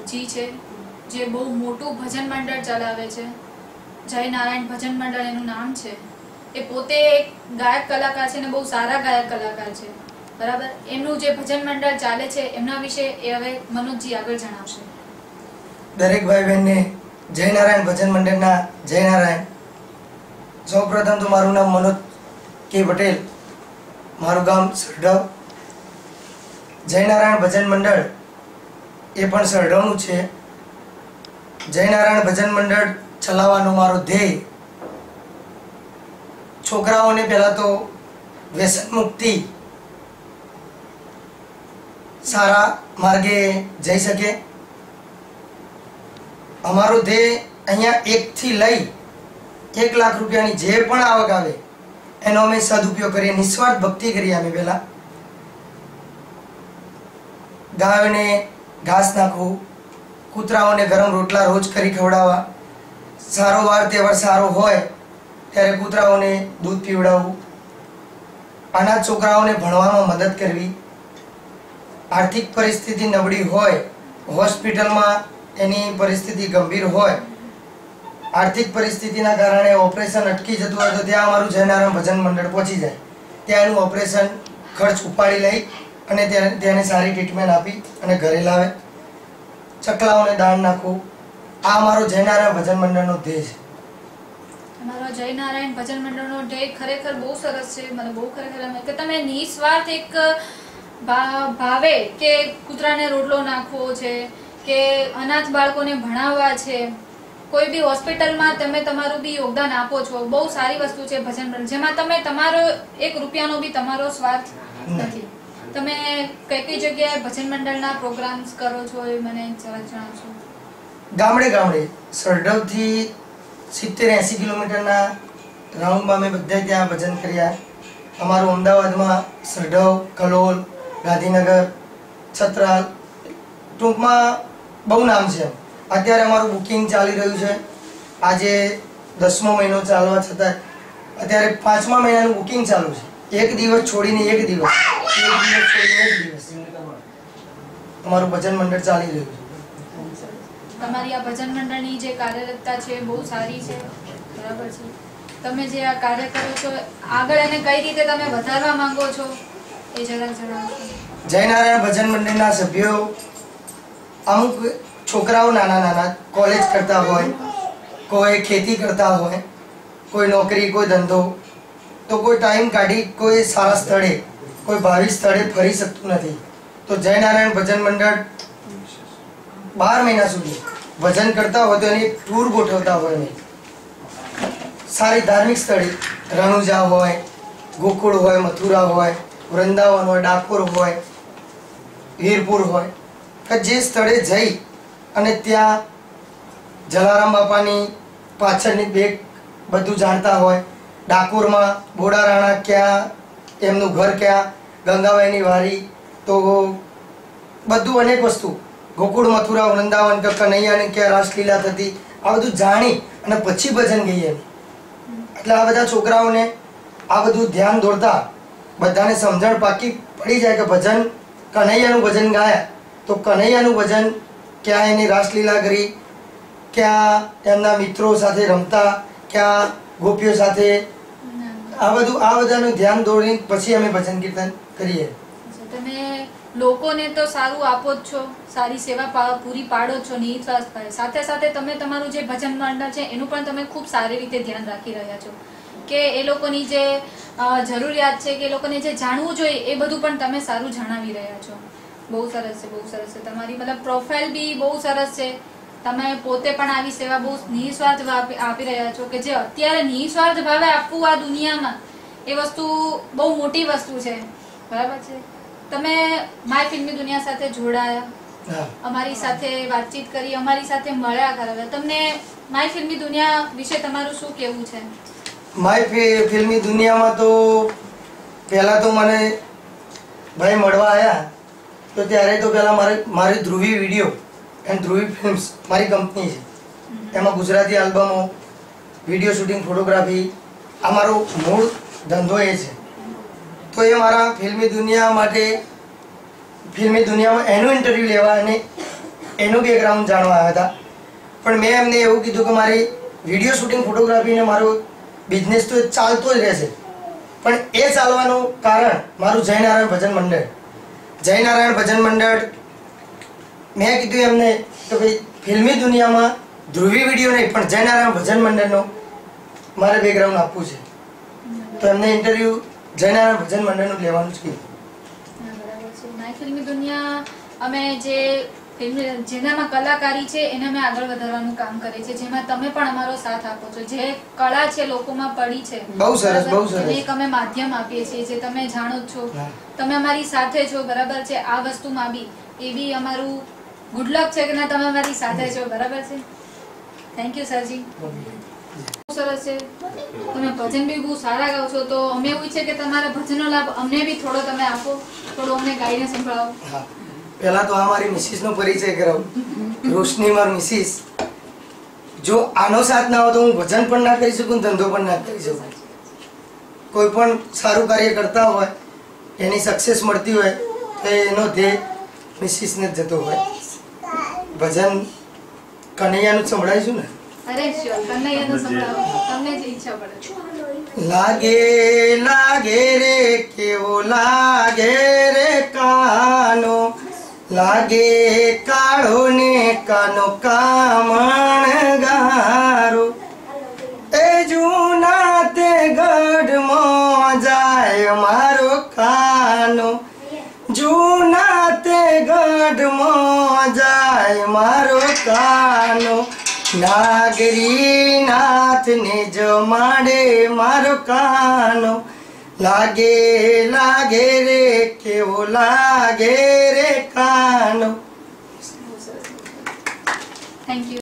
જી છે, જે બહુ મોટું ભજન મંડળ ચલાવે છે. જય નારાયણ ભજન મંડળ એનું નામ છે. એ પોતે એક ગાયક કલાકાર છે ને બહુ સારા ગાયક કલાકાર છે, બરાબર. એમનું જે ભજન મંડળ ચાલે છે એમના વિશે એ હવે મનોજજી આગળ જણાવશે. દરેક ભાઈ બહેનને જય નારાયણ ભજન મંડળના જય નારાયણ. સૌપ્રથમ તો મારું નામ મનોજ કે પટેલ, મારું ગામ સરડવ. જય નારાયણ ભજન મંડળ એ પણ સરડવનું છે. જય નારાયણ ભજન મંડળ ચલાવવાનો મારો ધ્યેય છોકરાઓને પહેલા તો વ્યસન મુક્તિ, સારા માર્ગે જઈ શકે. અમારો ધ્યેય અહીંયા 1 થી લઈ 1 લાખ રૂપિયાની જે પણ આવક આવે એનો અમે સદુપયોગ કરીએ, નિસ્વાર્થ ભક્તિ કરીએ. અમે પહેલા ગાયોને ઘાસ નાખવું, કૂતરાઓને ગરમ રોટલા રોજ કરી ખવડાવવા, સારો વાર તહેવાર સારો હોય ત્યારે કૂતરાઓને દૂધ પીવડાવવું, અનાથ છોકરાઓને ભણવામાં મદદ કરવી. આર્થિક પરિસ્થિતિ નબળી હોય, હોસ્પિટલમાં એની પરિસ્થિતિ ગંભીર હોય, આર્થિક પરિસ્થિતિના કારણે ઓપરેશન અટકી જતું હોય તો ત્યાં અમારું જય નારાયણ ભજન મંડળ પહોંચી જાય. ત્યાં એનું ઓપરેશન ખર્ચ ઉપાડી લઈ અને તેને સારી ટ્રીટમેન્ટ આપી અને ઘરે લાવે. ચકલાઓને દાન નાખવું, આ અમારો જય નારાયણ ભજન મંડળનો ધ્યેય છે. તમારો જય નારાયણ ભજન મંડળનો ધ્યેય ખરેખર બહુ સરસ છે. મને બહુ ખરેખર ગમે કે તમે નિસ્વાર્થ એક ભાવે કે કૂતરાને રોટલો નાખવો છે કે અનાથ બાળકોને ભણાવવા છે, કોઈ બી હોસ્પિટલમાં તમે તમારું બી યોગદાન આપો છો. બહુ સારી વસ્તુ છે ભજન મંડળ, જેમાં તમે તમારો 1 રૂપિયાનો બી તમારો સ્વાર્થ નથી. તમે કઈ કઈ જગ્યાએ ભજન મંડળના પ્રોગ્રામ્સ કરો છો એ મને જરા જણાવશો? ગામડે ગામડે સરડવથી 70-80 કિલોમીટરના રાઉન્ડમાં અમે બધા ત્યાં ભજન કર્યા. અમારું અમદાવાદમાં સરડવ, કલોલ, ગાંધીનગર, છત્રાલ, ટૂંકમાં બહુ નામ છે. અત્યારે અમારું બુકિંગ ચાલી રહ્યું છે. આજે 10મો મહિનો ચાલવા છતાં અત્યારે 5મા મહિનાનું બુકિંગ ચાલુ છે. 1 દિવસ છોડીને 1 દિવસ, 1 દિવસ છોડીને 1 દિવસ અમારું ભજન મંડળ ચાલી રહ્યું છે. તમારી આ ભજન મંડળની જે કાર્યરતતા છે બહુ સારી છે, બરાબર છે. તમે જે આ કાર્ય કરો છો આગળ એને કઈ રીતે તમે વધારવા માંગો છો એ જરા જણાવશો? જય નારાયણ ભજન મંડળના સભ્યો અમુક છોકરાઓ નાના નાના કોલેજ કરતા હોય, કોઈ ખેતી કરતા હોય, કોઈ નોકરી, કોઈ ધંધો, તો કોઈ ટાઈમ કાઢી કોઈ સારા સ્થળે, કોઈ ભાવિ સ્થળે ફરી શકતું નથી. તો જય નારાયણ ભજન મંડળ 12 મહિના સુધી ભજન કરતા હોય તો એની ટૂર ગોઠવતા હોય ને સારી ધાર્મિક સ્થળે, રણુજા હોય, ગોકુળ હોય, મથુરા હોય, વૃંદાવન હોય, ડાકોર હોય, વીરપુર હોય, કે જે સ્થળે જઈ અને ત્યાં જલારામ બાપાની પાછળની બેગ બધું જાણતા હોય. ડાકોરમાં બોડા રાણા ક્યાં, એમનું ઘર ક્યાં, ગંગાબાઈની વારી, તો બધું અનેક વસ્તુ, ગોકુળ, મથુરા, વૃંદાવન, કનૈયાની ક્યાં રાસલીલા થતી, આ બધું જાણી અને પછી ભજન ગઈએ. એટલે આ બધા છોકરાઓને આ બધું ધ્યાન દોરતા બધાને સમજણ પાકી પડી જાય કે ભજન, કનૈયાનું ભજન ગાયા તો કનૈયાનું ભજન, ક્યાં એની રાસલીલા કરી, ક્યાં એમના મિત્રો સાથે રમતા, ક્યાં ગોપીઓ સાથે, આ બધાનું ધ્યાન દોરીને પછી અમે ભજન કીર્તન કરીએ. તમે લોકોને તો સારું આપો જ છો, સારી સેવા પૂરી પાડો છો નિસ્વાર્થ, સાથે સાથે તમે તમારું જે ભજન મંડળ છે એનું પણ તમે ખૂબ સારી રીતે ધ્યાન રાખી રહ્યા છો કે એ લોકોની જે જરૂરિયાત છે કે એ લોકોને જે જાણવું જોઈએ એ બધું પણ તમે સારું જણાવી રહ્યા છો. બહુ સરસ છે, બહુ સરસ છે. તમારી મતલબ પ્રોફાઇલ બી બહુ સરસ છે. તમે પોતે પણ આવી સેવા બહુ નિસ્વાર્થ આપી રહ્યા છો કે જે અત્યારે નિસ્વાર્થ ભાવે આપવું આ દુનિયામાં એ વસ્તુ બહુ મોટી વસ્તુ છે, બરાબર છે. તમે માય ફિલ્મી દુનિયા સાથે જોડાયા, અમારી સાથે વાતચીત કરી, અમારી સાથે મળ્યા કરાવ્યા. તમને માય ફિલ્મી દુનિયા વિશે તમારું શું કહેવું છે? માય ફિલ્મી દુનિયામાં તો પહેલાં તો મને ભાઈ મળવા આવ્યા તો ત્યારે તો પહેલાં મારી Dhruvi video and Dhruvi films મારી કંપની છે. એમાં ગુજરાતી આલ્બમો, વિડીયો શૂટિંગ, ફોટોગ્રાફી, આ મારો મૂળ ધંધો એ છે. તો એ મારા ફિલ્મી દુનિયા માટે, ફિલ્મી દુનિયામાં એનું ઇન્ટરવ્યૂ લેવા અને એનું બેકગ્રાઉન્ડ જાણવા આવ્યા હતા. પણ મેં એમને એવું કીધું કે મારી વિડીયો શૂટિંગ ફોટોગ્રાફીને મારો બિઝનેસ તો ચાલતો જ રહેશે, પણ એ ચાલવાનું કારણ મારું જયનારાયણ ભજન મંડળ. જયનારાયણ ભજન મંડળ મેં કીધું એમને કે ભાઈ ફિલ્મી દુનિયામાં ધ્રુવી વિડીયો નહીં પણ જયનારાયણ ભજન મંડળનો મારે બેકગ્રાઉન્ડ આપવું છે. તો એમને ઇન્ટરવ્યુ જયનારાયણ ભજન મંડળનું લેવાનું છે. બરાબર છે. માય ફિલ્મી દુનિયા અમે જે જેનામાં કલાકારી છે એને અમે આગળ વધારવાનું કામ કરીએ છીએ, જેમાં તમે પણ અમારો સાથ આપો છો. જે કળા છે લોકોમાં પડી છે, બહુ સરસ બહુ સરસ, એક અમે માધ્યમ આપીએ છીએ જે તમે જાણો છો, તમે અમારી સાથે છો. બરાબર છે. આ વસ્તુમાં બી એ બી અમારું ગુડ લક છે કે ના તમે અમારી સાથે છો. બરાબર છે. થેન્ક યુ સરજી. સરસ છે. તમે ભજન બી બહુ સારા ગાઓ છો, તો અમે એવું છે કે તમારા ભજનનો લાભ અમને બી થોડો તમે આપો, થોડો અમને ગાઈને સંભળાવો. પહેલા તો આ મારી મિસિસનો પરિચય કરાવું. રોશની મારી મિસિસ. જો આનો સાથ ના હોય તો હું ભજન પણ ના કરી શકું, ધંધો પણ ના કરી શકું. કોઈ પણ સારું કાર્ય કરતા હોય એની સક્સેસ મળતી હોય તો એનો ધ્યેય મિસિસને જ જતો હોય. ભજન કનૈયાનું સંભળાવીશું ને? અરે શ્યોર, કનૈયાનું સંભળાવો, તમને જે ઈચ્છા પડે. લાગે લાગે રે કેવો લાગે રે કાનો, લાગે કાળો ને કાનો કામણ ગારો, એ જૂના તે ગઢમાં જાય મારો કાનો, જૂના તે ગઢમાં જાય મારો કાનો, નાગરી નાથને જમાડે મારો કાનો, લાગે લાગે રે કેવો લાગે રે કાનો. Thank you.